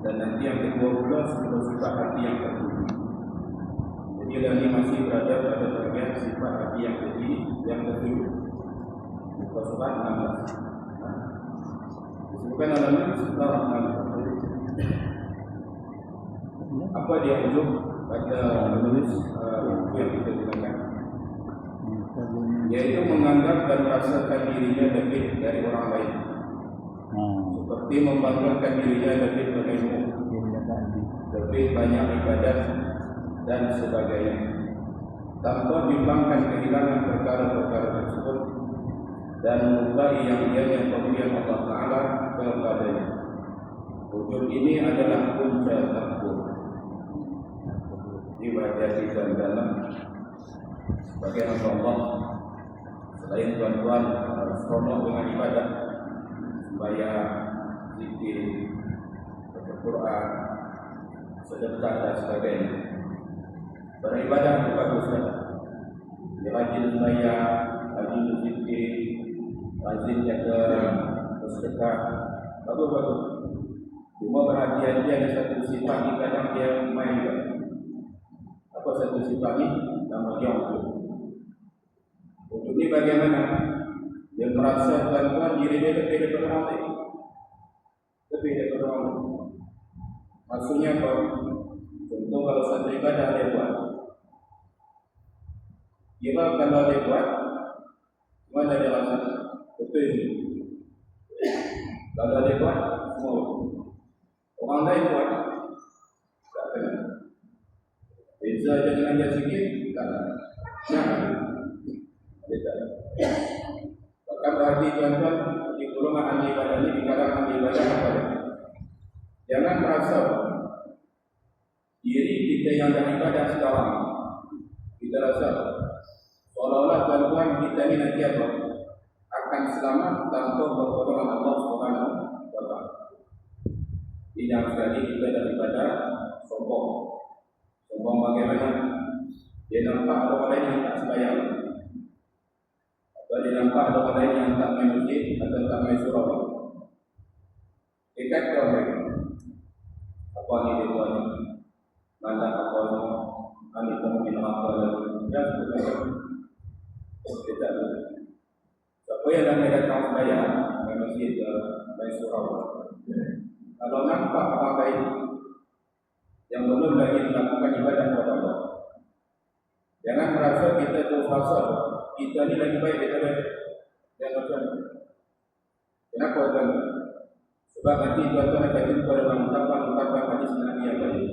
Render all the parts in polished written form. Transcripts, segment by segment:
dan nanti yang kedua pula sifat hati yang terpuji. Jadi ini masih berada pada bagian sifat hati yang terpuji, yang tertuju. Muka surat 16. Disebutkan dalam ini Bismillahirrahmanirrahim. Apa dia ujung pada menulis yang kita gunakan? Yaitu menganggap dan merasakan dirinya lebih dari orang lain, seperti membanggakan dirinya lebih berilmu, lebih banyak ibadat dan sebagainya, tanpa bimbangkan kehilangan perkara-perkara tersebut dan mengubah yang pemberian Allah Ta'ala kepadanya. Wujud ini adalah punca takbur. Diwajibkan dalam sebagai hamba Allah, selain tuan-tuan seronok dengan ibadah, sembahyang, zikir, baca Quran, sedekah dan sebagainya. Beribadah itu baguslah. Dia rajin sembahyang, rajin zikir, rajin jaga sedekah, bagus. Cuma perhatian dia ada satu sifat ni kadang dia main juga. Apa satu sifat ni? Nama dia untuk ni bagaimana? Dia merasa tuan-tuan diri dia lebih daripada orang lain. Lebih daripada orang lain. Maksudnya apa? Contoh kalau satu ibadah dia buat, kira kalau dia buat, mana dia rasa? Betul ni. Kalau dia buat, semua orang lain buat, tak kena. Beza je dengan dia sikit, tak nak. Dia tak nak. Bahkan berarti tuan-tuan, di golongan ahli ibadah ni, di kalangan ahli ibadah apa? Jangan merasa diri kita yang dah ibadah sekarang, kita rasa seolah-olah tuan-tuan kita ni nanti apa? Akan selamat tanpa pertolongan Allah Subhanahu wa Ta'ala. Tidak sekali kita dah ibadah sombong. Sombong bagaimana? Dia nampak ada orang lain yang tak sembahyang, atau dia nampak ada orang lain yang tak main masjid atau tak main surau. Dia kata mereka, apa ni dia buat ni? Mana apa ni pemimpin apa lagi? Dan sebagainya. Dia tak tahu. Siapa yang namanya datang sembahyang, main masjid, main surau, kalau nampak orang lain yang belum lagi melakukan ibadah kepada Allah, jangan merasa kita tu fasal, kita ni lagi baik daripada yang macam. Kenapa tuan? Sebab nanti tuan-tuan akan jumpa dalam ungkapan hadis Nabi yang lain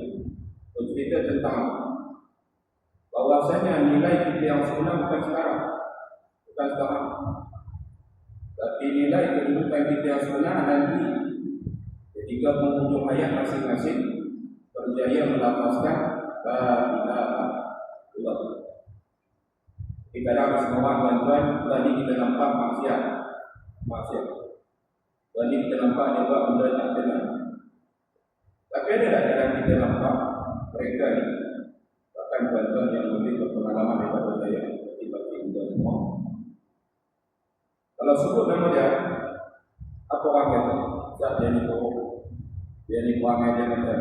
bercerita tentang bahawasanya nilai kita yang sebenar bukan sekarang, tapi nilai kedudukan kita yang sebenar nanti ketika penghujung hayat masing-masing berjaya melafazkan la ilaha illallah. Di dalam semua tuan-tuan, tadi kita nampak maksiat. Tadi kita nampak dia buat benda tak benar. Tapi ada tak dalam kita nampak mereka ni, bahkan tuan-tuan yang lebih berpengalaman daripada saya, seperti kita semua. Kalau sebut nama dia, apa orang kata? Tak, dia ni bohong, dia ni perangai dia macam.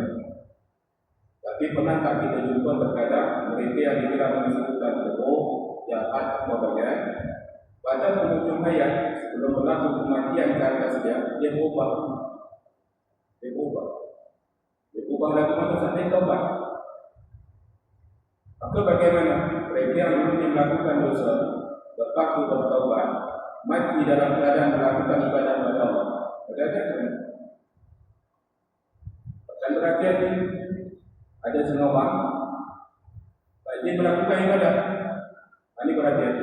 Tapi pernah tak kita jumpa terkadang mereka yang dikira menyebutkan bohong, jahat, apa bagian, pada penghujung hayat sebelum berlaku kematian ke atas dia berubah. Dia berubah lagu mana sampai taubat. Maka bagaimana mereka yang dulu melakukan dosa, lepas itu bertaubat, mati dalam keadaan melakukan ibadah kepada Allah. Bagaimana? Bahkan terakhir ada setengah orang dia melakukan ibadah. Ini perhatian.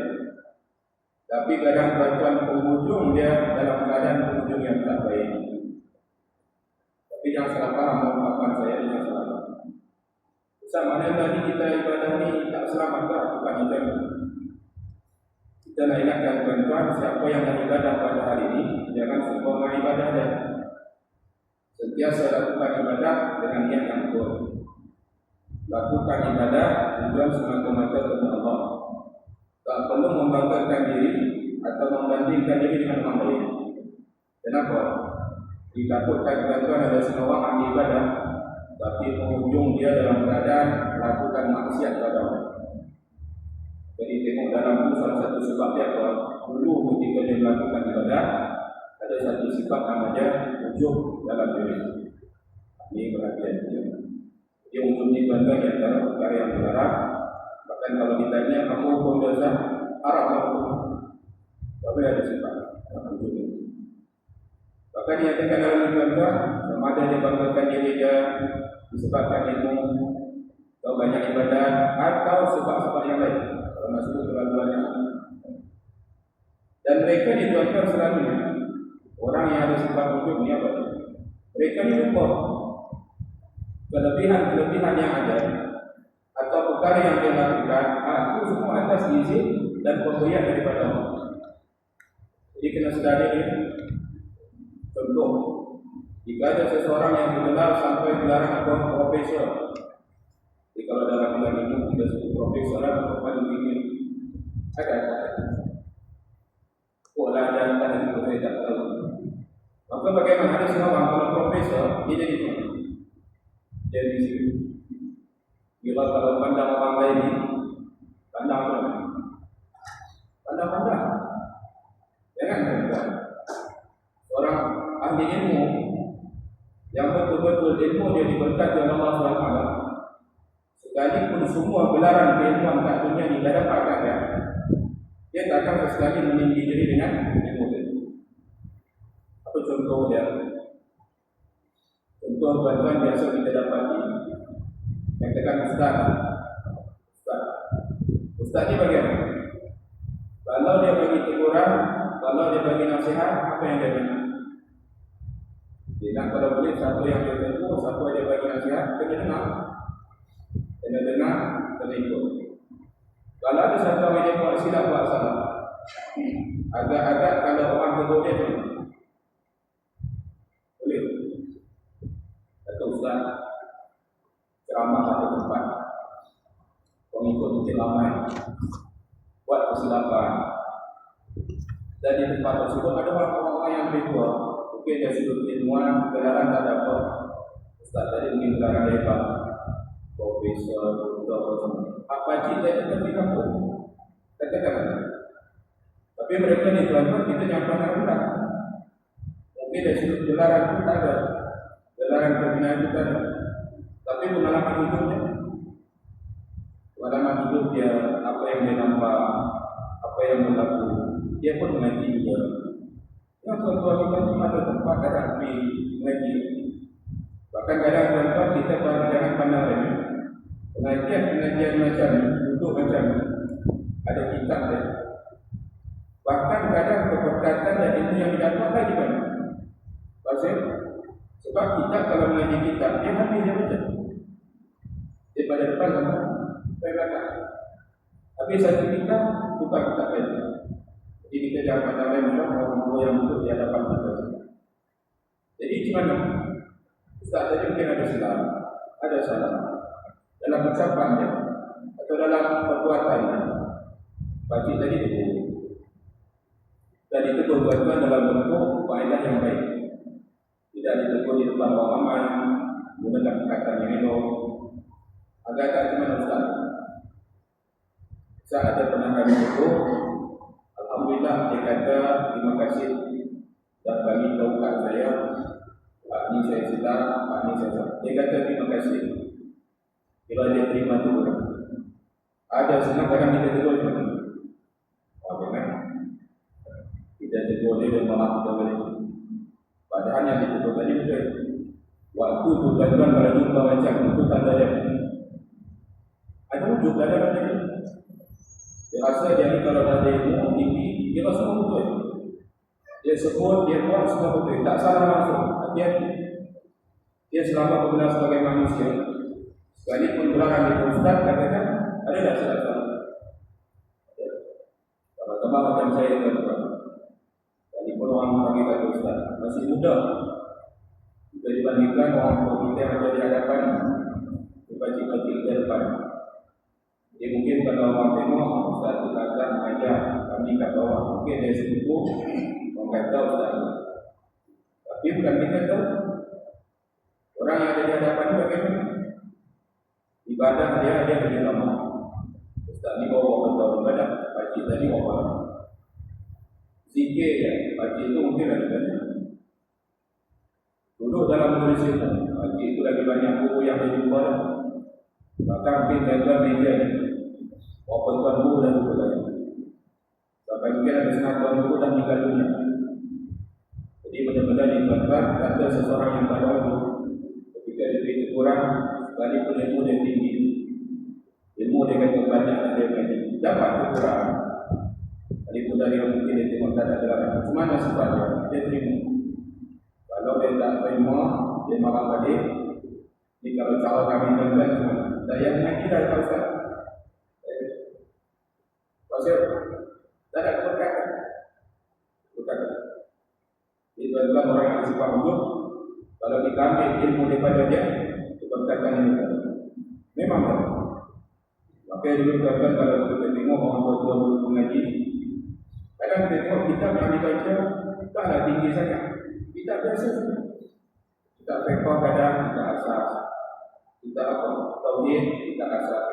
Tapi kadang tuan-tuan penghujung dia dalam keadaan penghujung yang tak baik. Tapi jangan salah faham ungkapan saya, jangan salah faham. Sama mana tadi kita ibadah ni tak selamat tak? Bukan kita. Kita nak ingatkan tuan-tuan, siapa yang beribadah pada hari ini, jangan sembunyi ibadah dia. Sentiasa lakukan ibadah dengan niat yang kuat. Lakukan ibadah tujuan semata-mata kepada Allah. Tak perlu membanggakan diri atau membandingkan diri dengan orang lain. Kenapa? Ditakutkan tuan-tuan ada seorang ahli ibadah, tapi penghujung dia dalam keadaan melakukan maksiat kepada Allah. Jadi tengok dalam itu salah satu sebab dia apa? Dulu ketika dia melakukan ibadah, ada satu sifat namanya ujub dalam diri. Ini perhatian dia. Dia ujub ni tuan-tuan di antara perkara yang dilarang. Bahkan kalau ditanya apa hukum dosa, haram hukum. Tapi ada sifat ujub ini. Bahkan dinyatakan dalam tuan-tuan, sama ada dia banggakan diri dia disebabkan ilmu atau banyak ibadah atau sebab-sebab yang lain. Kalau masuk keluar-keluarnya. Dan mereka ni tuan-tuan selalunya orang yang ada sebab ujub ni apa? Mereka ni lupa kelebihan-kelebihan yang ada atau perkara yang dia lakukan, itu semua atas izin dan pemberian daripada Allah. Jadi kena sedari ni. Contoh, jika ada seseorang yang digelar sampai gelar apa profesor, jadi kalau dalam bidang itu kita sebut profesor atau paling tinggi, ada. Pola dan itu saya tak tahu. Maka bagaimana ada seorang kalau profesor dia jadi apa? Jadi bila kalau pandang orang lain ni, pandang apa? Pandang. Jangan buat. Orang ahli ilmu yang betul-betul ilmu dia diberkati oleh Allah SWT, sekalipun semua gelaran keilmuan kat dunia ni dah dapatkan dia tak akan sekali meninggi diri dengan ilmu dia. Apa contoh dia? Contoh tuan-tuan biasa kita dapati yang katakan Ustaz ni bagaimana? Kalau dia bagi teguran, kalau dia bagi nasihat, apa yang dia bagi? Dia nak kalau boleh satu yang dia tegur, satu dia bagi nasihat, kena dengar, kena ikut. Kalau ada satu orang yang buat silap, buat salah, agak-agak kalau orang tegur dia tu boleh. Kata Ustaz, ceramah ada tempat pengikut mungkin ramai buat kesilapan, dan di tempat tersebut ada orang-orang yang lebih tua. Mungkin dari sudut ilmuwan, gelaran tak ada apa. Ustaz tadi mungkin gelaran hebat, profesor, doktor, apa semua. Apa cita itu tidak pun katakan. Tapi mereka ni tuan-tuan kita yang pandang rendah. Mungkin dari sudut gelaran pun tak ada, gelaran kebinaan itu tak ada. Tapi pengalaman hidup dia, apa yang dia nampak, apa yang berlaku, dia pun mengaji juga. Yang tuan-tuan kita ni ada tempat kadang mengaji. Bahkan kadang tuan-tuan kita jangan pandang remeh. Pengajian macam ni, duduk macam ni, ada kitab dia. Bahkan kadang keberkatan dan ilmu yang didapat lagi banyak. Sebab kitab kalau mengaji kitab, dia habis dia baca. Daripada depan sama, sampai belakang. Habis satu kitab, buka kitab lain. Jadi kita jangan pandang remeh orang-orang yang duduk di hadapan kita. Jadi gimana? Ustaz tadi mungkin ada silap, ada salah dalam ucapannya atau dalam perbuatannya. Pakcik tadi tegur. Dan ditegur tuan-tuan dalam bentuk faedah yang baik. Tidak ditegur di depan orang ramai, menggunakan perkataan yang elok. Agak-agak gimana Ustaz? Saya ada pernah kami tegur. Alhamdulillah dia kata terima kasih dan bagi tahukan saya. Pak ni saya silap, Pak ni saya silap. Dia kata terima kasih. Bila dia terima tu, ada senang kadang kita tegur macam mana? Kan? Kita tegur dia dan malah kita boleh. Padahal yang ditegur tadi betul. Waktu tu tuan-tuan kalau jumpa macam itu tanda dia. Ada wujud ada macam ni. Dia rasa dia ni kalau ada ilmu tinggi, dia rasa betul. Dia sebut, dia buat semua betul. Tak salah langsung. Hati-hati. Dia selama benar sebagai manusia. Sekalipun gelaran itu Ustaz katakan, ada tak salah-salah? Kalau teman macam saya tuan-tuan, sekalipun orang panggil kata Ustaz, masih muda. Jika dibandingkan orang tua kita yang ada di hadapan, pakcik-pakcik di depan. Jadi mungkin kalau orang tengok, Ustaz itu kata mengajar kami kat bawah. Mungkin dari sepupu, orang kata Ustaz. Tapi Tapi bukan kita tahu. Orang yang ada di hadapan itu bagaimana? Ibadah dia lebih lama. Ustaz ni bawa betul ibadah, pakcik tadi bawa zikir ya, pakcik itu mungkin lagi banyak. Duduk dalam tulis itu, pakcik itu lagi banyak buku yang dia jumpa dah. Bahkan mungkin tuan-tuan meja ni, bawa tuan buku dan buku lain. Sampai mungkin ada setengah tuan buku dan meninggal dunia. Jadi benar-benar di tuan-tuan, kata seseorang yang tak ada ketika diberi kurang, sekalipun ilmu dia tinggi, ilmu dia kata banyak dan dia banyak dapat kekurangan. Sekalipun dari mungkin dia tengok tak ada gerak. Semana sifatnya, dia terima. Kalau dia tak terima, dia marah balik. Jadi kalau cara kami tuan-tuan cuma saya mengaji dah kalau saya pasal tak ada keberkatan. Jadi tuan-tuan orang yang bersifat wujud, kalau kita ambil ilmu daripada dia, keberkatan yang kita memang tak. Maka dulu tuan-tuan kalau kita tengok orang tua-tua mengaji, kadang kita tengok kitab yang dibaca taklah tinggi sangat. Kitab biasa saja. Kitab fiqh kadang kita asas, kita apa? Tauhid kita asas.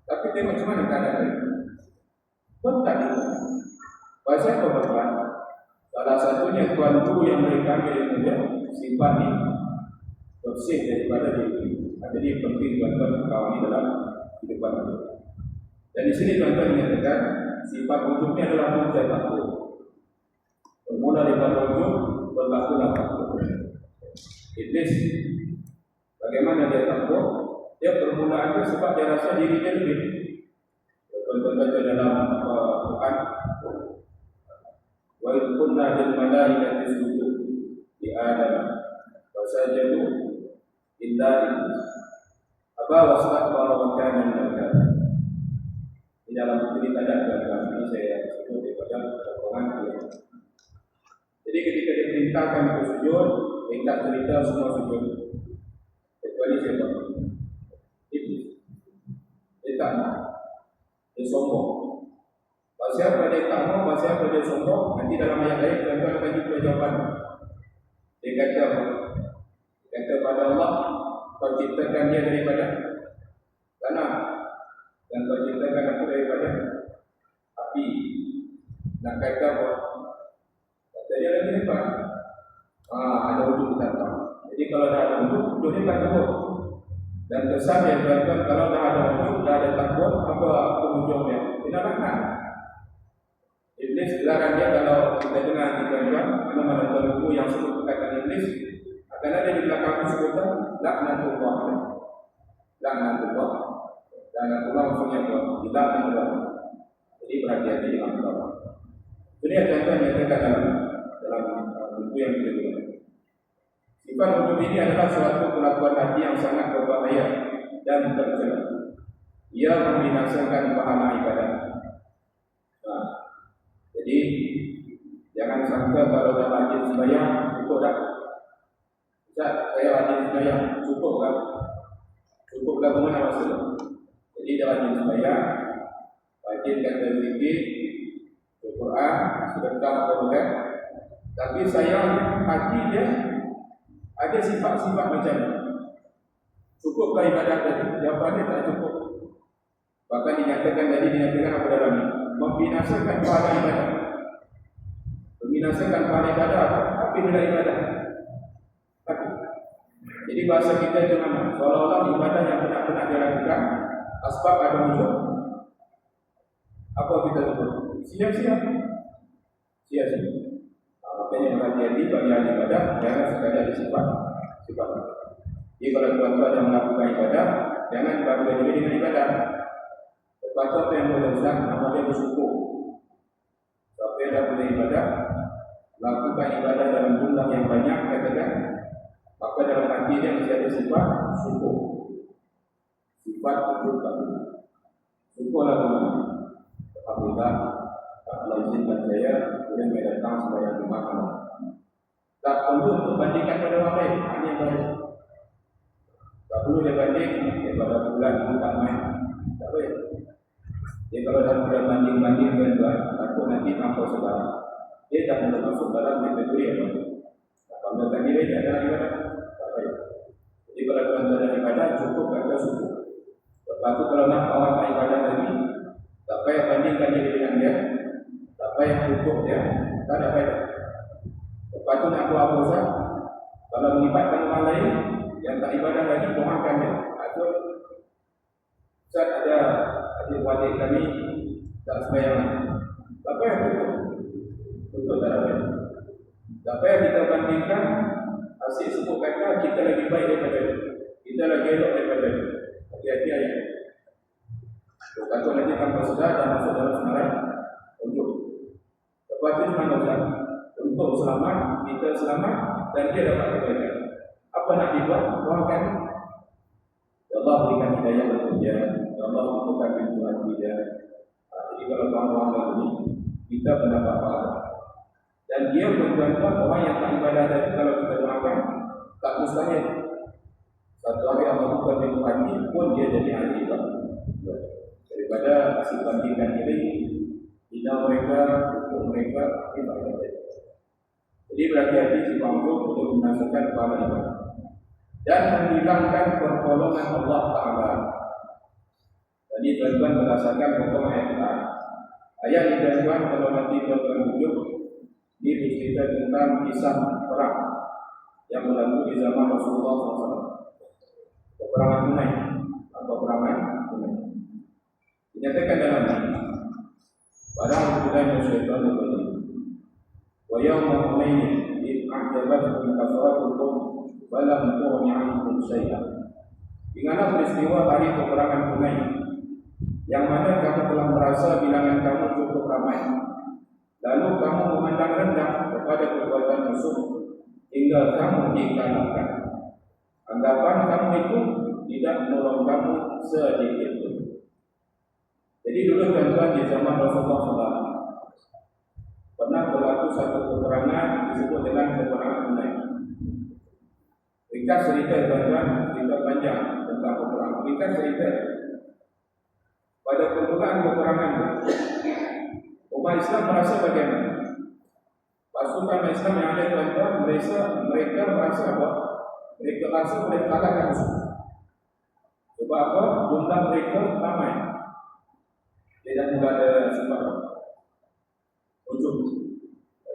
Tapi tengok macam mana keadaan dia. Pun tak ada. Pasal apa? Salah satunya tuan guru yang mereka ambil ilmu sifat ni bersih daripada diri. Jadi penting tuan-tuan kawan di dalam kehidupan itu. Dan di sini tuan-tuan menyatakan sifat wujudnya adalah wujud takut. Bermula daripada wujud berlakulah takut. Iblis bagaimana dia takut? Dia permulaan itu sebab dia rasa diri dia lebih. Tuan-tuan baca dalam Quran, wa idh qulna lil malaikati isjudu li Adam fasajadu illa iblis aba wastakbara wa kana minal kafirin. Di dalam cerita dan ini saya sebut daripada potongan dia. Jadi ketika diperintahkan untuk sujud, minta cerita semua sujud kecuali siapa? Iblis. Dia tak mau. Dia sombong. Pasal apa dia tak mau, pasal apa dia sombong? Nanti dalam ayat lain tuan-tuan akan jumpa jawapan. Dia kata apa? Dia kata pada Allah, kau ciptakan dia daripada tanah dan kau ciptakan aku daripada api. Nak kata apa? Kata dia lagi hebat. Ada wujud datang. Jadi kalau dah ada wujud, dia tak takut. Dan kesan yang tuan-tuan kalau dah ada wujud, dah ada takut, apa penghujungnya? Tidak makna. Iblis dilarang dia kalau kita dengar di tuan-tuan, mana-mana tuan buku yang sebut perkataan iblis, akan ada di belakang sebutan laknatullah. Laknatullah. Laknatullah maksudnya apa? Dilaknatullah. Jadi berhati-hati dengan Allah. Jadi tuan-tuan yang kita dalam buku yang kita gunakan. Sifat wujud ini adalah suatu kelakuan hati yang sangat berbahaya dan tercela. Ia membinasakan pahala ibadah. Jadi jangan sangka kalau dah rajin sembahyang cukup dah. Ustaz, saya rajin sembahyang cukup kan? Cukup dah mana maksudnya? Jadi dah rajin sembahyang, rajin kata zikir, Al-Quran, sedekah berbuat. Tapi sayang hati dia ada sifat-sifat macam ni. Cukuplah ibadah tadi? Jawapannya tak cukup. Bahkan dinyatakan apa dalam ini? Membinasakan pahala ibadah. Membinasakan pahala ibadah apa? Apa nilai ibadah? Tapi. Jadi bahasa kita itu mana? Seolah-olah ibadah yang benar-benar dilakukan asbab ada wujud. Apa kita sebut? Sia-sia. Sia-sia. Makanya berhati-hati bagi ahli ibadah jangan sekadar disifat. Jadi kalau tuan-tuan yang melakukan ibadah, jangan bangga diri dengan ibadah. Baca apa yang boleh Ustaz, namanya bersyukur. Siapa yang dah boleh ibadah, lakukan ibadah dalam jumlah yang banyak, katakan, maka dalam hati dia mesti ada sifat syukur. Sifat syukur. Syukurlah teman. Alhamdulillah, Allah izinkan saya boleh datang sembahyang Jumat malam. Tak perlu untuk bandingkan pada orang lain, hanya baik. Tak perlu dia banding daripada bulan itu tak main. Tak boleh. Jadi kalau dah sudah banding-banding tuan-tuan, takut nanti tanpa sebab dia dah mula masuk dalam kategori apa? Banggakan diri adalah ibadah. Tak baik. Jadi kalau tuan ada ibadah cukup kata syukur. Lepas tu kalau nak awak tak ibadah lagi, tak payah bandingkan diri dengan dia, tak payah hukum dia, tak ada faedah. Lepas tu nak buat apa sah? Kalau melibatkan orang lain yang tak ibadah lagi, doakan dia. Atau Ustaz ada adik-adik kami tak sembahyang, tak payah hukum. Betul tak ada. Tak payah kita bandingkan. Asyik sebut kata kita lagi baik daripada dia, kita lagi elok daripada dia. Hati-hati ayat. Kata nanti tanpa sedar dan masuk dalam senarai untuk. Lepas itu mana Ustaz? Untuk selamat, kita selamat dan dia dapat kebaikan. Apa nak dibuat? Doakan. Ya Allah berikan hidayah untuk dia. Ya Allah bukakan pintu hati dia. Jadi kalau tuan-tuan ini kita mendapat pahala. Dan dia pun tuan-tuan orang yang tak ibadah tadi kalau kita doakan tak mustahil. Satu hari Allah buka pintu hati pun dia jadi ahli ibadah. Daripada hasil bandingkan diri, hina mereka, untuk mereka ibadah. Jadi berhati-hati si mampu untuk menghasilkan pahala ibadah dan menghilangkan pertolongan Allah Ta'ala. Jadi tuan-tuan berdasarkan hukum ayat ayat ini tuan-tuan kalau nanti tuan-tuan wujud ini bercerita tentang kisah perang yang berlaku di zaman Rasulullah SAW. Peperangan Hunain atau peperangan Hunain. Dinyatakan dalam ini pada Al-Quran yang syaitan berbunyi wa yawma Hunain id a'jabatkum kasratukum wa lam tughni 'ankum syai'an. Ingatlah peristiwa hari peperangan Hunain yang mana kamu telah merasa bilangan kamu cukup ramai, lalu kamu memandang rendah kepada kekuatan musuh hingga kamu dikalahkan. Anggapan kamu itu tidak menolong kamu sedikit pun. Jadi dulu tuan-tuan di zaman Rasulullah SAW pernah berlaku satu peperangan disebut dengan peperangan Hunain. Ringkas cerita tuan-tuan, cerita panjang tentang peperangan. Ringkas cerita pada permulaan peperangan umat Islam merasa bagaimana? Pasukan Islam yang ada tuan-tuan mereka merasa apa? Mereka rasa boleh kalahkan musuh. Sebab apa? Jumlah mereka ramai. Tidak mula ada sebab ujung.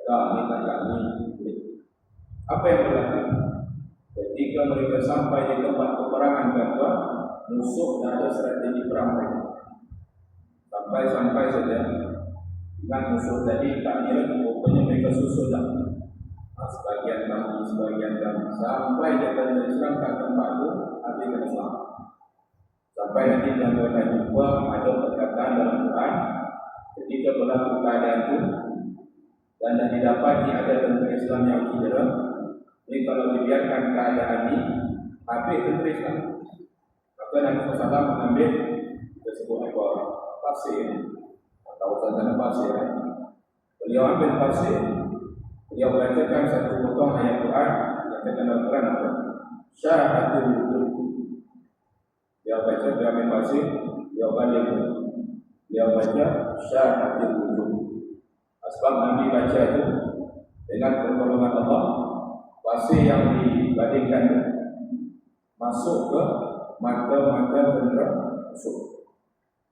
Tak ni. Apa yang berlaku? Ketika mereka sampai di tempat peperangan tuan-tuan, musuh dah ada strategi perang mereka. Sampai saja dengan musuh tadi tak kira rupanya mereka susun dah. Sebagian lagi, sebagian lagi sampai jatuh Islam kat tempat itu habis Islam. Sampai nanti tuan-tuan akan jumpa ada perkataan dalam Quran ketika berlaku keadaan itu dan dah didapati ada tentera Islam yang cedera. Ini kalau dibiarkan keadaan ini habis tentera Islam. Maka Nabi SAW mengambil kita sebut apa pasir atau tanah pasir. Beliau ambil pasir, beliau bacakan satu potong ayat Quran yang terkenal Quran apa? Syahadatul wujud. Dia baca, dia ambil pasir, dia balik. Dia baca syahadatul wujud. Sebab Nabi baca itu dengan pertolongan Allah, pasir yang dibandingkan masuk ke mata-mata tentera musuh.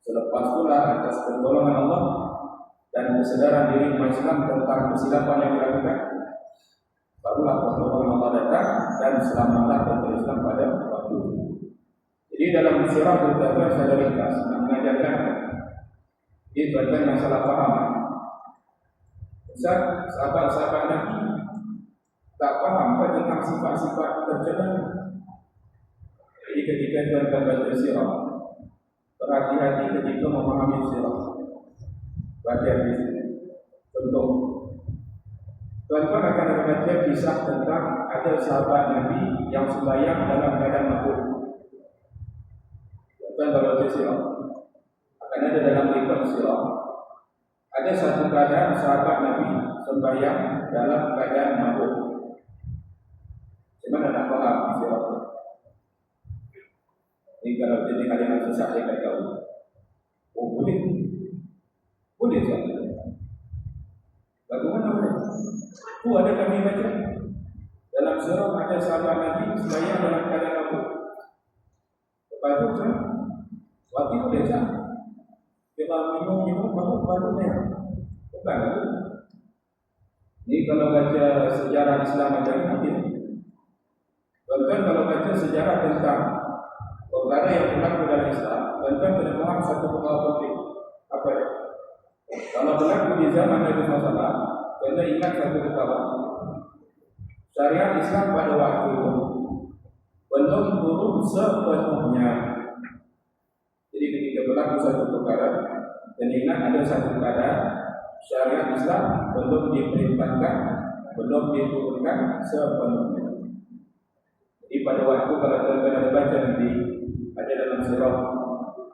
Selepas itulah atas pertolongan Allah dan kesedaran diri umat Islam tentang kesilapan yang dilakukan, barulah pertolongan Allah datang dan selamatlah tentera Islam pada waktu itu. Jadi dalam sirah terdapat saya ringkas mengajarkan ini tentang masalah faham. Ustaz, sahabat-sahabat Nabi tak faham tentang sifat-sifat tercela. Jadi ketika tuan-tuan baca sirah, berhati-hati ketika memahami sirah. Berhati-hati. Contoh, tuan-tuan akan membaca kisah tentang ada sahabat Nabi yang sembahyang dalam keadaan mabuk. Tuan-tuan kalau baca sirah, akan ada dalam rekod sirah, ada satu keadaan sahabat Nabi sembahyang dalam keadaan mabuk. Bagaimana nak faham sirah? Ini kalau jadi kalian susah saya tak tahu. Oh boleh saja. Bagaimana boleh? Tu ada kami baca. Dalam surah ada sahabat Nabi sembahyang dalam keadaan mabuk. Lepas itu waktu itu biasa kita minum mabuk baru ni. Bukan lagi. Ini kalau baca sejarah Islam macam ini, bahkan kalau baca sejarah tentang perkara yang berlaku dalam Islam, bahkan kena faham satu perkara penting. Apa dia? Kalau berlaku di zaman Nabi SAW, kena ingat satu perkara. Syariat Islam pada waktu itu belum turun sepenuhnya. Jadi ketika berlaku satu perkara, dan ingat ada satu keadaan, syariat Islam belum diperintahkan, belum diturunkan sepenuhnya. Jadi pada waktu kalau tuan-tuan ada baca nanti, ada dalam surah,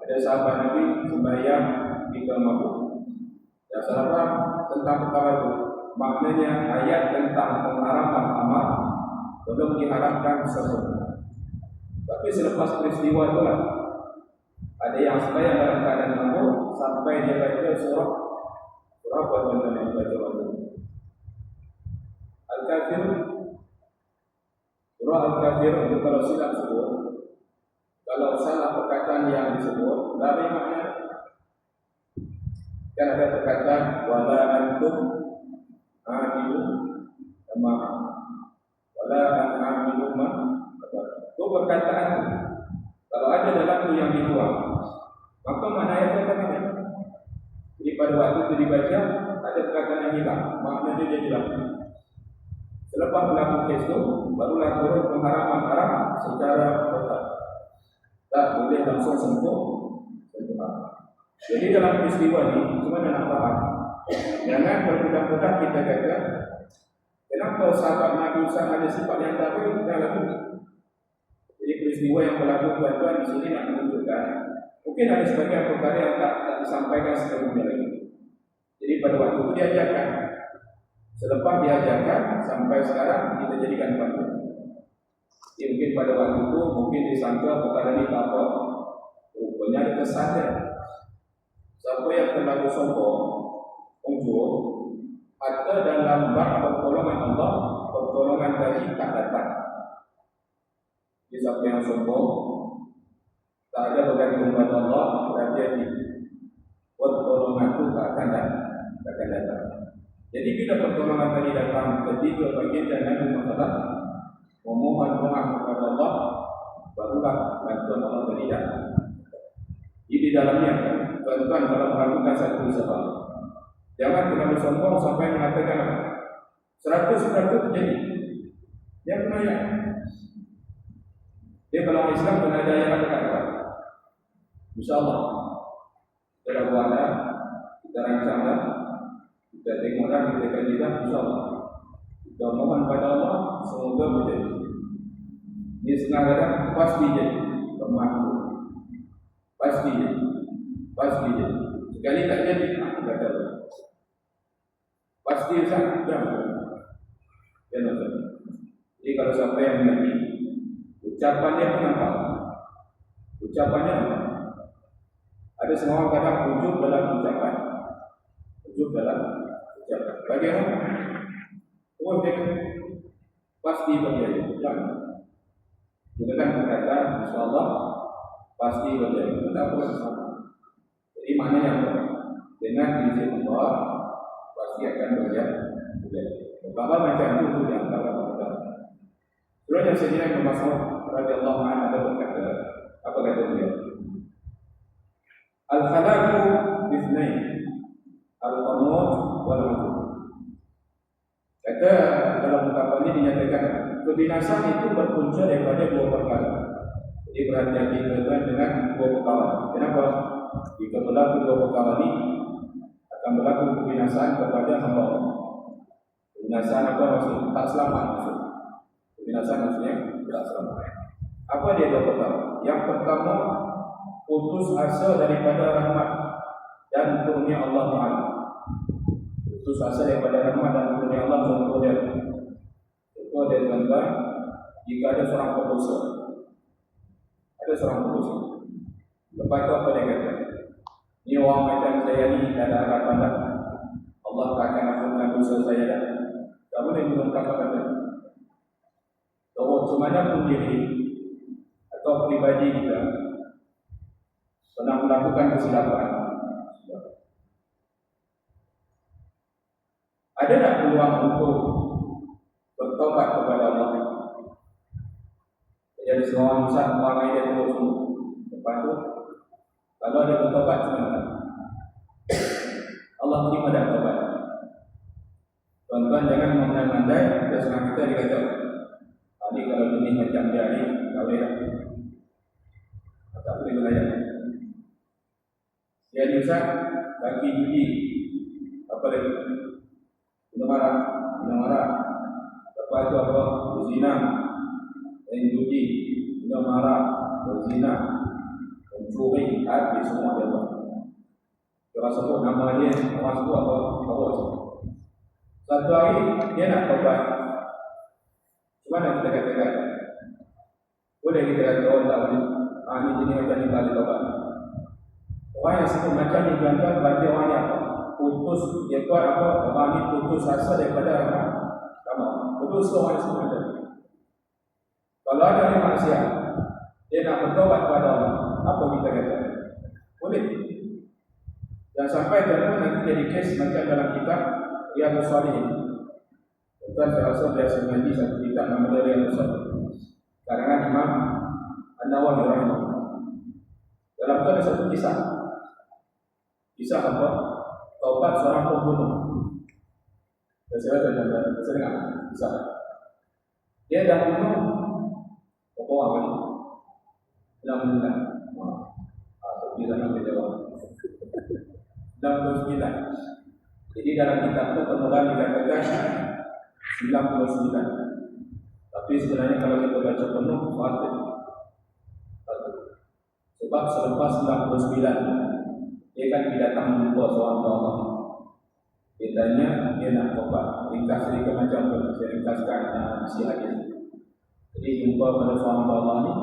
ada sahabat Nabi sembahyang di dalam mabuk. Ya, sahabat tentang perkara itu. Maknanya ayat tentang pengharaman amal belum diharapkan sempurna. Tapi selepas peristiwa itulah ada yang sembahyang dalam keadaan mabuk sampai dia baca surah apa tuan-tuan yang baca waktu Al-Kafir. Surah Al-Kafir itu kalau silap sebut, kalau salah perkataan yang disebut, dari makna kan ada perkataan wala antum amilu sama wala amilu ma. Itu perkataan kalau ada dalam itu yang dibuang, maka mana ayat perkataan. Jadi pada waktu itu dibaca ada perkataan yang hilang, maknanya dia hilang. Selepas berlaku kes itu, barulah turun pengharaman haram secara total. Tak boleh langsung sentuh. Jadi dalam peristiwa ini, cuma nak faham, jangan bermudah-mudah kita kata, kenapa sahabat Nabi Musa ada sifat yang tak baik dalam itu. Jadi peristiwa yang berlaku tuan-tuan di sini nak menunjukkan, mungkin ada sebagian perkara yang tak disampaikan sebelumnya lagi. Jadi pada waktu itu diajarkan. Selepas diajarkan sampai sekarang kita jadikan pandu. Jadi mungkin pada waktu itu mungkin disangka perkara ini tak apa. Rupanya ada kesadaran. Siapa yang terlalu sombong, ujur, atau dalam bab pertolongan Allah, pertolongan dari tak datang. Jadi siapa yang sombong, tak ada bergantung pada Allah, berarti pertolongan itu tak akan datang. Jadi bila pertolongan tadi datang, ketiga bagian dan Nabi Muhammad memohon doa kepada Allah, barulah bantuan Allah tadi datang. Di dalamnya, tuan-tuan kalau melakukan satu usaha, jangan terlalu sombong sampai mengatakan 100% terjadi. Yang kena dia kalau Islam kena ada yang kata, InsyaAllah kita dah buat dah, kita rancang dah, kita tengok dah, kita kaji dah, InsyaAllah kita mohon pada Allah semoga menjadi. Ini setengah kadang pasti jadi pemaham, pasti jadi. Sekali tak jadi, aku kata pasti sangat jangan. Jadi kalau sampai yang mengerti, ucapannya pun nampak. Ucapannya nampak. Ada semua orang kadang ujub dalam ucapan. Bagaimana? Oh, pasti terjadi. Jangan. Gunakan perkataan, InsyaAllah pasti terjadi. Tidak boleh sama. Jadi maknanya apa? Dengan izin Allah pasti akan terjadi. Kalau macam itu yang antara perkara. Surah yang sejenak Ibnu Mas'ud radhiyallahu anhu ada berkata, apa kata beliau? Al-halaku bithnain, al-qanut wal-'udud. Kata dalam ungkapan ini dinyatakan kebinasan itu berpunca daripada dua perkara. Jadi berhati-hati dengan dua perkara. Kenapa? Jika berlaku dua perkara ini akan berlaku kebinasaan kepada hamba Allah. Kebinasaan apa maksudnya? Tak selamat maksudnya. Kebinasaan maksudnya tak selamat. Apa dia dua perkara? Yang pertama, putus asa daripada rahmat dan kurnia Allah Ta'ala. Putus asa daripada rahmat dan kurnia Allah. Contohnya tuan-tuan, jika ada seorang pendosa, lepas itu apa dia kata? Ini orang macam saya ni tak ada harapan dah, Allah tak akan ampunkan dosa saya dah. Tak boleh mengungkap kata. macam mana pun diri atau pribadi kita pernah melakukan kesilapan, ada tak peluang untuk bertobat kepada Allah? Jadi seorang Ustaz orang dia terus lepas tu kalau dia bertobat sebentar, Allah terima dan tobat. Tuan-tuan jangan memandai-mandai, kita senang kita dia kata tadi kalau jenis macam dia ni tak boleh lah, tak boleh belajar. Dia ni Ustaz bagi judi, apa lagi, minum marah, lepas tu apa, berzina, main judi, minum marah, berzina, mencuri, habis semua dia buat. Orang sebut nama dia, orang sebut apa, bawa semua. Satu hari dia nak tobat, macam mana kita katakan? Boleh kita kata orang tak boleh, ni jenis macam ni tak boleh tobat. Orang yang sebut macam ni tuan-tuan, bagi orang yang putus, dia buat apa, orang ni putus asa daripada agama. Putus orang yang sebut macam ni. Kalau ada orang manusia, dia nak bertobat kepada Allah, apa kita kata? Boleh. Dan sampai tuan-tuan nanti jadi kes macam dalam kitab Riyadhus Shalihin. Tuan saya rasa biasa mengaji satu kitab nama dia Riyadhus Shalihin, karangan Imam An-Nawawi rahimahullah. Dalam tu ada satu kisah. Kisah apa? Taubat seorang pembunuh. Saya dengar kisah. Dia dah bunuh berapa orang ni? 69. Tapi dah nak jawab. 69. Jadi dalam kitab tu kemudian dikatakan 99. Tapi sebenarnya kalau kita baca penuh batil. Sebab selepas 99 dia kan datang jumpa seorang Allah. Dia tanya dia nak tobat. Ringkas sedikit macam tu. Saya ringkaskan isi hadis. Jadi jumpa pada seorang Allah ni,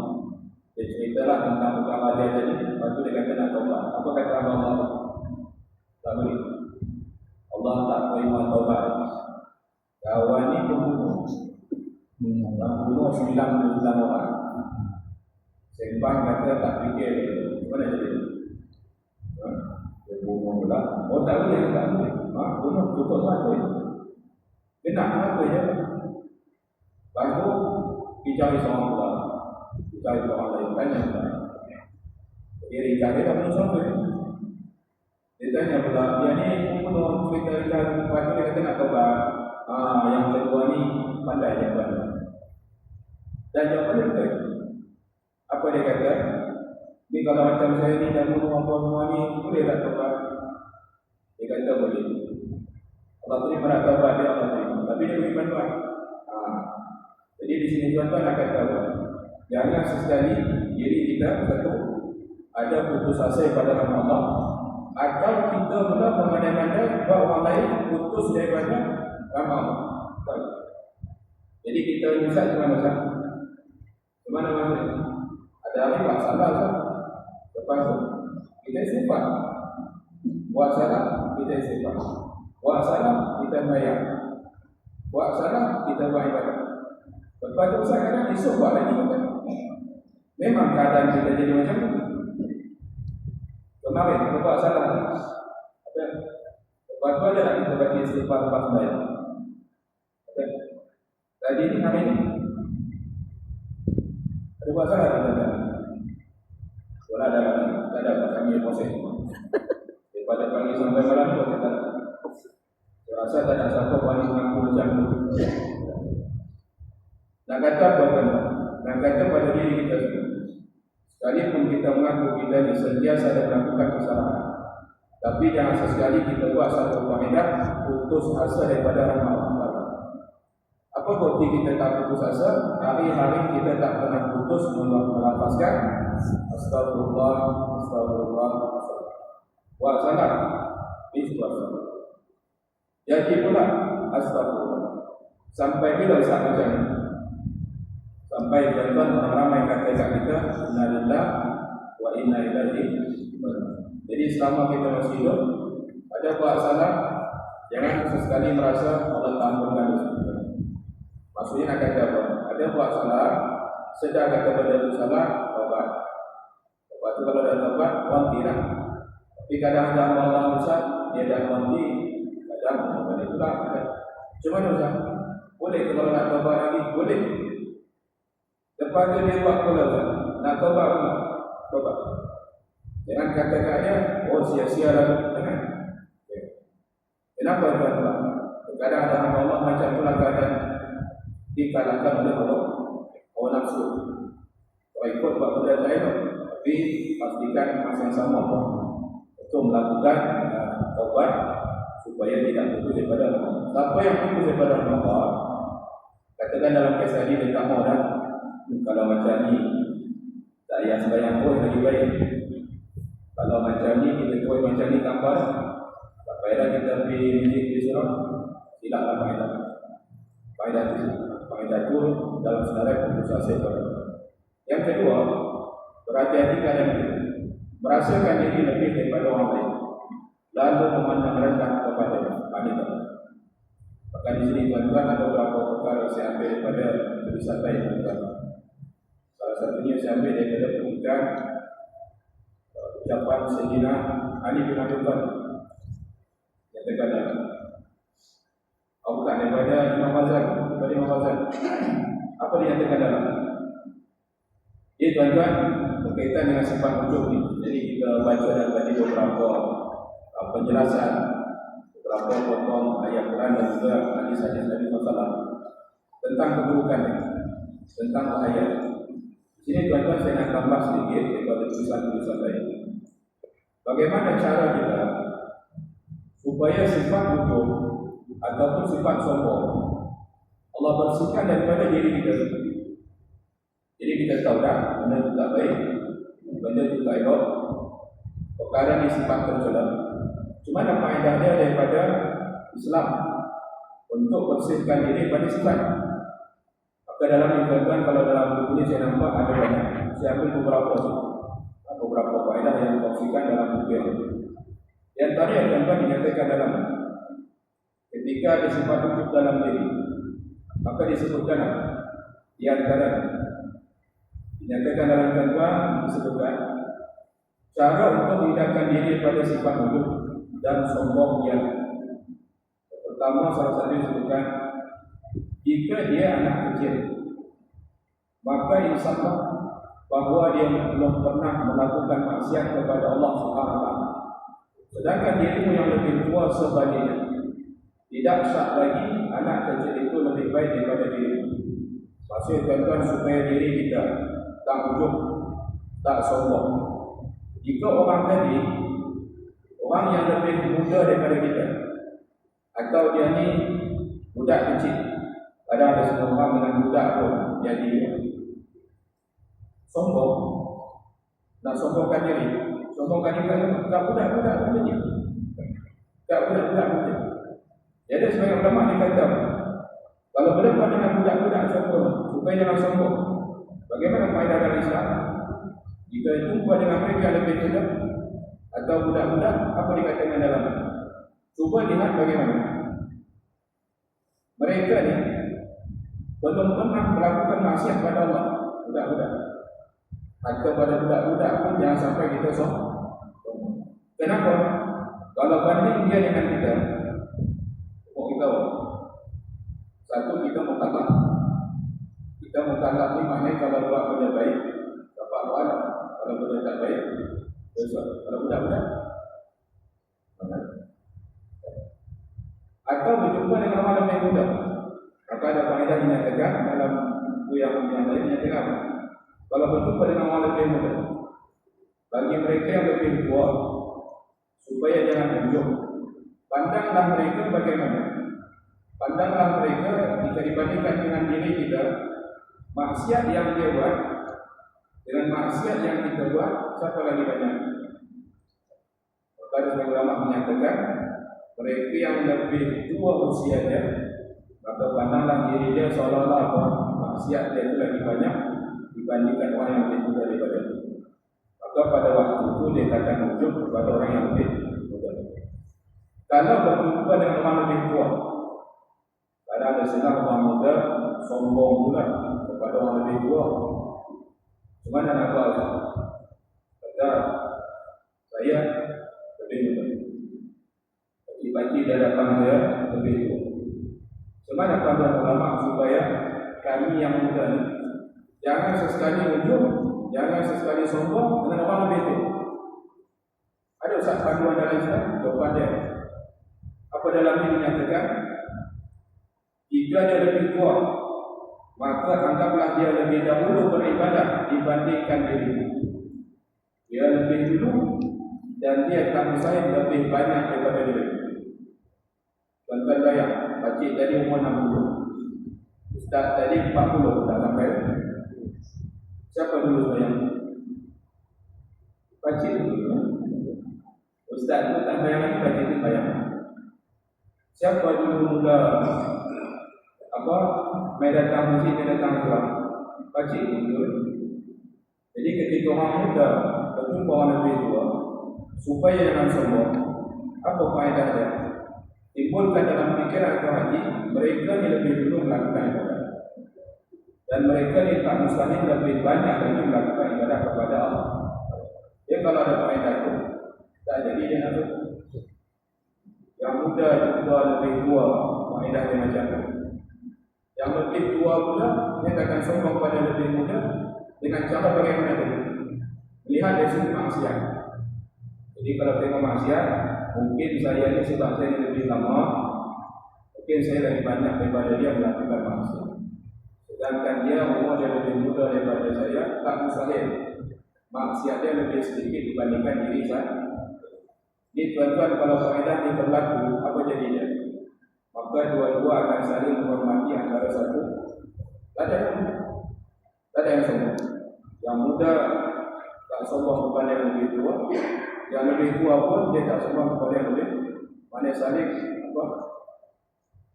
dia ceritalah tentang perkara dia tadi. Lepas tu dia kata nak tobat. Apa kata Allah? Tak boleh. Allah tak terima taubat. Kawan ni pembunuh. Bunuh 99 orang. Sembang kata tak fikir mana jadi. Dia bunuh pula. Oh tak boleh, tak boleh. Bunuh cukup satu. Dia nak apa je. Baru dicari seorang pula. Dicari orang lain. Tanya pula. Dia ringkas dia tak bunuh satu. Dia tanya pula, dia ni pembunuh cerita-cerita. Lepas tu dia kata nak taubat. Yang kedua ni pandai dia buat. Dan jawapan dia betul. Apa dia kata? Ni kalau macam saya ni dah bunuh apa semua ni, boleh tak taubat? Dia kata boleh. Allah terima nak taubat dia, Allah terima. Tapi dia beri bantuan. Jadi di sini tuan-tuan nak kata apa? Jangan sesekali diri kita satu ada putus asa pada rahmat Allah, atau kita pula memandai-mandai bahawa orang lain putus daripada rahmat Allah. Jadi kita bisa cuma macam mana ada hari buat salah tak? Lepas tu kita istighfar. Buat salah kita istighfar. Buat salah kita bayar. Buat salah kita buat ibadah. Lepas tu kadang esok buat lagi bukan? Memang keadaan kita jadi macam tu. Kemarin kita buat salah. Lepas tu ada kita baca istighfar lepas bayar. Tadi ni hari ni ada buat salah tak? Kalau ada kami proses. Daripada pagi sampai malam tu kita rasa tak ada siapa paling mengaku macam tu. Nak kata apa kan? Nak kata pada diri kita sendiri. Sekalipun kita mengaku kita ni sentiasa ada melakukan kesalahan, tapi jangan sesekali kita buat satu kaedah putus asa daripada rahmat Allah. Apa bukti kita tak putus asa? Hari-hari kita tak pernah putus melafazkan astagfirullah, astagfirullah, astagfirullah. Buat salah, istighfar. Jadi pula astagfirullah. Sampai bila saat macam ni? Sampai tuan-tuan ramai kata kat kita inna lillahi wa inna ilaihi raji'un. Jadi selama kita masih hidup, ada buat salah, jangan sesekali merasa Allah tak ampunkan dosa. Maksudnya nak kata apa? Dia buat salah, sedar kata benda itu salah, taubat. Taubat itu kalau dah taubat, berhenti lah. Tapi kadang-kadang Allah besar, dia dah berhenti, kadang balik pula. Macam mana Ustaz? Boleh kalau nak taubat lagi? Boleh. Lepas tu dia buat pula Ustaz. Nak taubat pula. Taubat. Jangan kata-kata dia, oh sia-sia lah. Jangan. Kenapa tuan-tuan? Kadang-kadang Allah macam pula keadaan dikalahkan oleh Allah. Orang nafsu. Kalau ikut buat benda lain, tapi pastikan masa yang sama untuk melakukan taubat supaya tidak putus daripada Allah. Siapa yang putus daripada Allah, katakan dalam kisah ini dia tak mau dah. Kalau macam ni, tak payah sembahyang pun lagi baik. Kalau macam ni, kita buat macam ni tanpa tak payah kita pergi masjid di surau. Tidaklah faedah. Faedah itu, faedah itu dalam senarai putus asa. Yang kedua, berhati-hati kadang merasakan diri lebih daripada orang lain, lalu memandang rendah kepada wanita. Maka di sini tuan-tuan ada beberapa perkara yang saya ambil daripada tulisan lain tuan-tuan. Salah satunya saya ambil daripada pembicaraan ucapan Sayyidina Ali bin Abi Thalib yang terkadang bukan daripada Imam Ghazali. Apa dia yang terkadang? Ini tuan-tuan berkaitan dengan sifat wujud ni. Jadi kita baca dan tadi beberapa penjelasan, beberapa potong ayat Quran dan juga hadis-hadis Nabi SAW tentang keburukannya, tentang bahaya. Di sini tuan-tuan saya nak tambah sedikit daripada tulisan-tulisan lain. Bagaimana cara kita supaya sifat wujud ataupun sifat sombong Allah bersihkan daripada diri kita sendiri. Jadi kita tahu dah benda itu tak baik, benda itu tak elok, perkara ini sifat tercela. Cuma ada faedah dia daripada Islam untuk bersihkan diri daripada sifat. Maka dalam tuan-tuan, kalau dalam buku ini saya nampak ada banyak. Saya ambil beberapa faedah yang dikongsikan dalam buku ini. Yang tadi yang tuan-tuan dinyatakan dalam ketika ada sifat wujud dalam diri, maka disebutkan di antara dinyatakan dalam tuan-tuan disebutkan cara untuk menghindarkan diri pada sifat wujud dan sombong yang pertama, salah satu disebutkan jika dia anak kecil, maka insyaAllah bahawa dia belum pernah melakukan maksiat kepada Allah SWT. Sedangkan dirimu yang lebih tua sebaliknya, tidak sah lagi anak kecil itu lebih baik daripada dirimu. Maksudnya tuan-tuan, supaya diri kita tak ujub, tak sombong. Jika orang tadi, orang yang lebih muda daripada kita, atau dia ni budak kecil, kadang ada semua orang dengan budak pun jadi sombong, nak sombongkan diri. Sombongkan diri kan tak budak-budak pun je, tak budak-budak pun je. Jadi sebagai ulama dia kata, kalau berdepan dengan budak-budak sombong, supaya jangan sombong. Bagaimana faedah dari Islam? Jika jumpa dengan mereka yang lebih muda atau budak-budak, apa dikatakan dalam? Cuba lihat bagaimana mereka ni belum pernah melakukan maksiat pada Allah. Budak-budak atau pada budak-budak pun jangan sampai kita sombong. Kenapa? Kalau banding dia dengan kita, kita satu, kita mukallaf. Kita mukallaf ni maknanya kalau buat benda baik dapat pahala, kalau benda tak baik dosa. Kalau budak-budak atau berjumpa dengan orang lebih muda, maka ada faedah dinyatakan dalam buku yang lain dinyatakan, kalau berjumpa dengan orang lebih muda, bagi mereka yang lebih tua, supaya jangan ujub, pandanglah mereka bagaimana. Pandanglah mereka jika dibandingkan dengan diri kita, maksiat yang dia buat dengan maksiat yang kita buat, siapa lagi banyak? Maka sebagai ulama menyatakan, mereka yang lebih tua usianya, maka pandanglah diri dia seolah-olah apa? Maksiat dia itu lagi banyak dibandingkan orang yang lebih muda daripada dia. Maka pada waktu itu dia akan ujub kepada orang yang lebih muda. Kalau berjumpa dengan orang lebih tua, kadang ada setengah orang muda sombong pula, orang lebih tua. Cuma nak apa? Kata saya lebih muda. Bagi hadapan saya lebih tua. Cuma nak panduan ulama supaya kami yang muda ni jangan sesekali ujung, jangan sesekali sombong dengan orang lebih tua. Ada Ustaz panduan dalam Islam kepada apa dalam ini menyatakan jika dia lebih tua maka anggaplah dia lebih dahulu beribadah dibandingkan dirimu. Dia lebih dulu dan dia tak sayang lebih banyak daripada dirimu. Tuan-tuan bayang, pakcik tadi umur 60, Ustaz tadi 40, tak sampai. Siapa dulu sayang? Pakcik dulu. Ustaz tu tak bayang lagi, pakcik tu bayang. Siapa dulu mula mai datang masjid, mai datang kelas? Pakcik dulu. Jadi ketika orang muda berjumpa orang lebih tua, supaya jangan sombong, apa faedah dia? Timbulkan dalam fikiran atau hati mereka ni lebih dulu melakukan ibadah, dan mereka ni tak mustahil lebih banyak lagi melakukan ibadah kepada Allah. Dia kalau ada faedah itu tak jadi dia nak tutup. Yang muda juga lebih tua, faedah dia macam tu. Yang lebih tua pula dia akan sombong pada lebih muda dengan cara bagaimana tadi? Melihat dari segi maksiat. Jadi kalau tengok maksiat, mungkin saya ni sebab saya lebih lama, mungkin saya lebih banyak daripada dia melakukan maksiat. Sedangkan dia umur dia lebih muda daripada saya, tak mustahil maksiat dia lebih sedikit dibandingkan diri saya. Jadi tuan-tuan, kalau faedah ini berlaku, apa jadinya? Maka dua-dua akan saling menghormati antara satu. Tak ada yang sombong. Yang muda tak sombong kepada yang lebih tua, yang lebih tua pun dia tak sombong kepada yang lebih. Mana saling apa?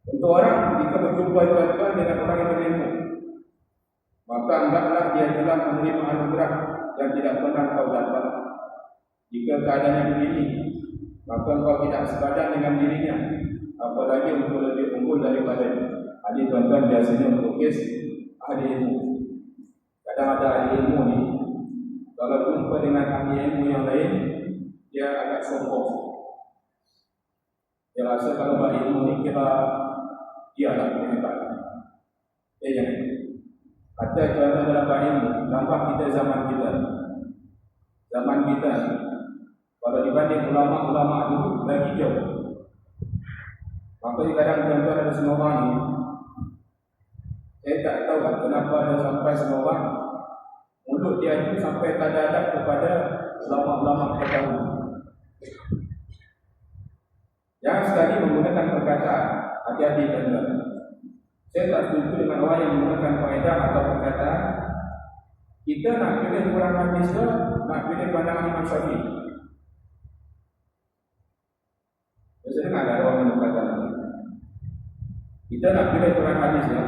Untuk orang jika berjumpa tuan-tuan dengan orang yang berilmu, maka anggaplah dia telah menerima anugerah yang tidak pernah kau dapat. Jika keadaannya begini, maka kau tidak sepadan dengan dirinya, apalagi untuk lebih unggul daripadanya. Adik tuan-tuan biasanya melukis ahli ilmu. Kadang ada ahli ilmu ni, kalau jumpa dengan ahli ilmu yang lain, dia agak sombong. Dia rasa kalau ahli ilmu ni kira dia lah yang hebat. Jangan. Ada contoh dalam ahli ilmu, nampak kita zaman kita. Zaman kita, kalau dibanding ulama-ulama dulu, lagi jauh. Maka kadang tuan-tuan ada senorang ni, saya tak tahu lah kenapa ada sampai senorang mulut dia itu sampai tak ada adab kepada ulama-ulama terdahulu. Jangan sekali menggunakan perkataan, hati-hati tuan-tuan. Saya tak setuju dengan orang yang menggunakan faedah atau perkataan. Kita nak pilih Quran hadis ke, nak pilih pandangan Imam Syafi'i. Saya dengar ada orang yang berkata, kita nak pilih Quran hadis ya,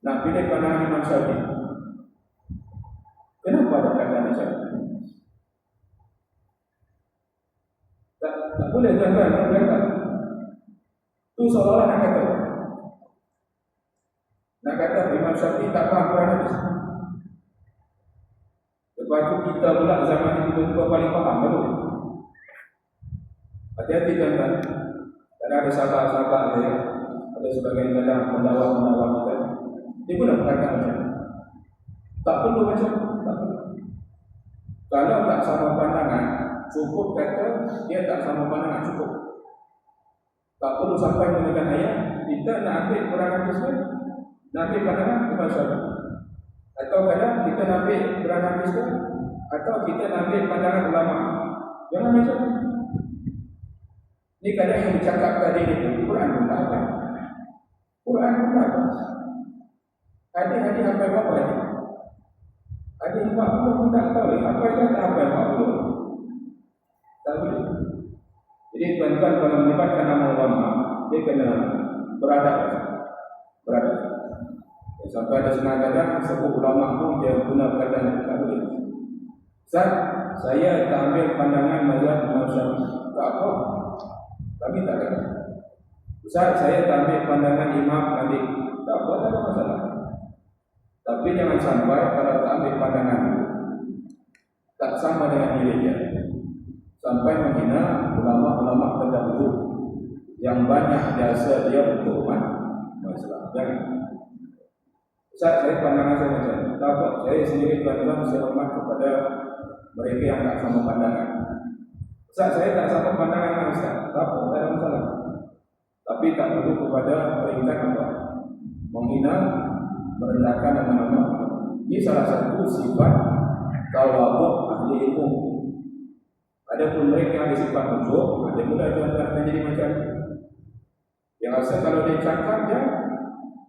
nak pilih pandangan Imam Syafi'i. Kenapa ada kata macam itu? Tak boleh tuan-tuan berkata. Itu seolah-olah nak kata Imam Syafi'i tak faham Quran hadis. Lepas itu kita pula zaman itu juga paling faham, betul? Hati-hati tuan-tuan. Kadang ada sahabat-sahabat saya, ada sebagian kadang pendawah-pendawah kita, dia pun dah berkata macam tak perlu macam tu. Kalau tak sama pandangan, cukup kata dia tak sama pandangan, cukup. Tak perlu sampai menggunakan ayat. Kita nak ambil Quran hadis kan, nak ambil pandangan Imam Syafi'i. Atau kadang kita nak ambil Quran hadis kan, atau kita nak ambil pandangan ulama. Jangan macam tu. Ini kadang yang bercakap tadi itu Quran pun tak apa. Quran pun tak apa. Hadis-hadis sampai berapa ni? Hadis 40 pun tak tahu. Apa yang tak apa 40? Tak boleh. Jadi tuan-tuan kalau melibatkan nama ulama, dia kena beradab. Sampai ada setengah kadang sebut ulama pun dia guna perkataan yang tak boleh. Ustaz, saya tak ambil pandangan mazhab Imam Syafi'i. Tak apa. Kami tak kata. Ustaz, saya tak ambil pandangan Imam Malik. Tak apa, tak ada masalah. Tapi jangan sampai kalau kita ambil pandangan tak sama dengan dirinya, sampai menghina ulama-ulama terdahulu yang banyak jasa dia untuk umat Islam. Jangan. Saya pandangan saya macam tak, saya sendiri tuan-tuan saya hormat kepada mereka yang tak sama pandangan. Saya tak sama pandangan dengan Ustaz, tak ada masalah. Tapi tak perlu kepada peringkat apa? Menghina, merendahkan nama-nama. Ini salah satu sifat tawaduk ahli ilmu. Adapun mereka yang ada sifat ujub, ada pula tuan-tuan akan jadi macam yang rasa kalau dia cakap dia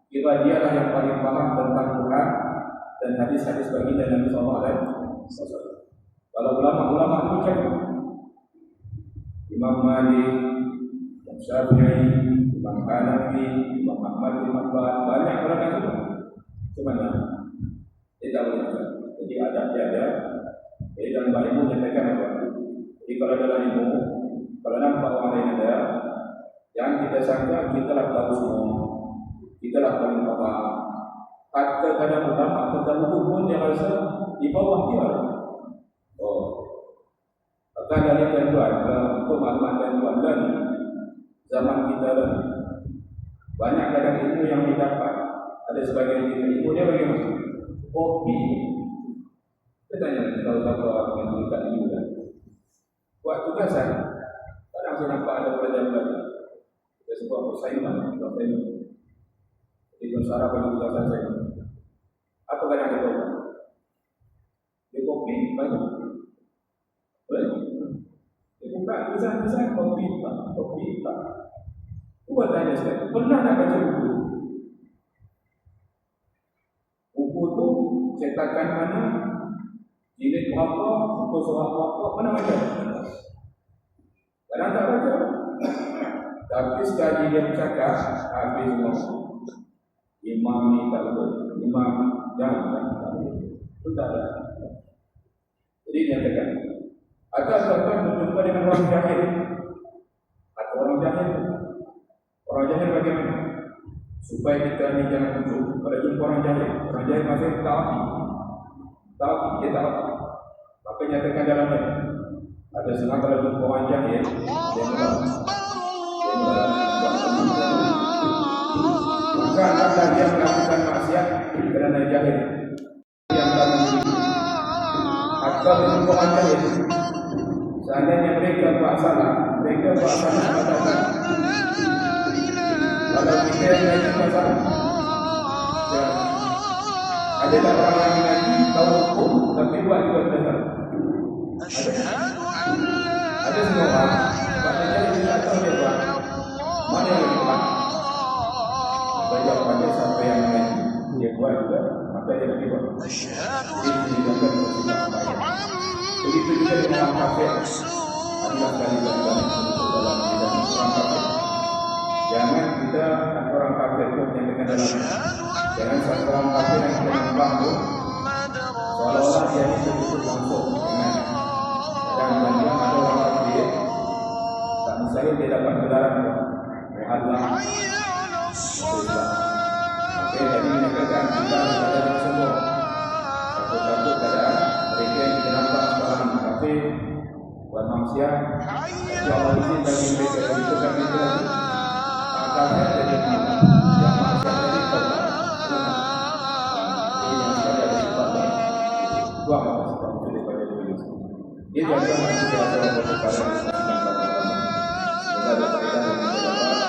kira dialah yang paling paham tentang Quran dan hadis-hadis baginda Nabi sallallahu alaihi wasallam. Kalau ulama-ulama itu cakap Imam Malik, Imam Syafi'i, Imam Hanafi, Imam Ahmad bin Hanbal, banyak orang yang cakap. Cuma tidak boleh. Jadi ada tiada. Dalam ilmu nyatakan apa? Jadi kalau dalam ilmu, kalau nampak orang lain ada, yang kita sangka kita lah tahu semua, kita lah paling paham. Kadang-kadang ulama tentang hukum pun dia rasa di bawah dia. Maka dari tuan-tuan, untuk maklumat tuan-tuan dan zaman kita dan banyak kadang ilmu yang didapat. Ada sebagian ilmu dia bagaimana? Kopi. Saya tanya kalau siapa yang dekat ilmu kan. Buat tugasan, kadang saya nampak ada pelajar-pelajar. Dia sebut persaingan. Jadi bersara bagi tugasan saya. Apa kadang dia tahu? Dia kopi, banyak. Boleh? Dia buka tulisan-tulisan kopi tak. Buat tanya saya, pernah nak baca buku? Buku tu cetakan mana? Jilid berapa? Buku surat berapa? Mana baca? Kadang tak baca. Tapi sekali dia bercakap, habis semua. Imam ni tak betul. Imam jangan. Itu tak ada. Jadi dia katakan, agar tuan-tuan berjumpa dengan orang jahil atau orang jahil. Orang jahil bagaimana? Supaya kita ni jangan ujub. Kalau jumpa orang jahil masih tahu dia tahu. Maka nyatakan dalamnya ada senang kalau jumpa orang jahil, dia maka adalah dia melakukan maksiat kerana jahil. Yang kamu atau jumpa orang jahil, seandainya mereka buat salah katakan kalau kita yang mengaji masalah ada tak orang yang mengaji tahu hukum tapi buat juga benar. Ada semua orang maknanya dia tak tahu dia buat mana yang buat. Maka jawapannya siapa yang mengaji dia buat juga maka dia nak buat. Ini juga begitu juga dengan orang kafir. Adalah sekali dalam orang kafir. Jangan kita orang kafir pun menyatakan dalamnya. Jangan satu orang kafir yang kita nampak pun seolah-olah dia ini betul langsung. Dan jangan ada orang kafir tak mustahil dia dapat gelaran Allah. Oke, jadi menyatakan kita ada yang semua. Takut-takut keadaan mereka yang kita nampak sekarang kafir buat manusia. Tapi Allah izin bagi mereka itu kami tidak. Makanya jadi yang manusia dari kita. Ini yang saya ada sifat dan dua orang sifat menjadi pada diri. Ini adalah manusia yang berperkara yang sedang berkata. Semoga ada faedah yang kita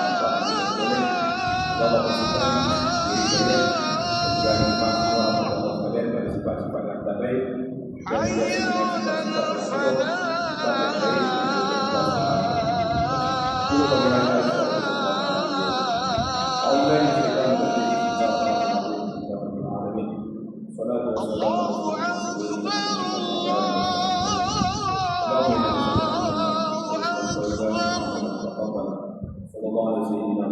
dapat boleh bapak bersikap diri saya dan memang semua Allah sekalian pada sifat-sifat yang terbaik dan dia dengan sifat-sifat tersebut sifat yang baik itu bagaimana Allah yang kita menjadi kita alamin. Salatu wassalamu ala Rasulillah.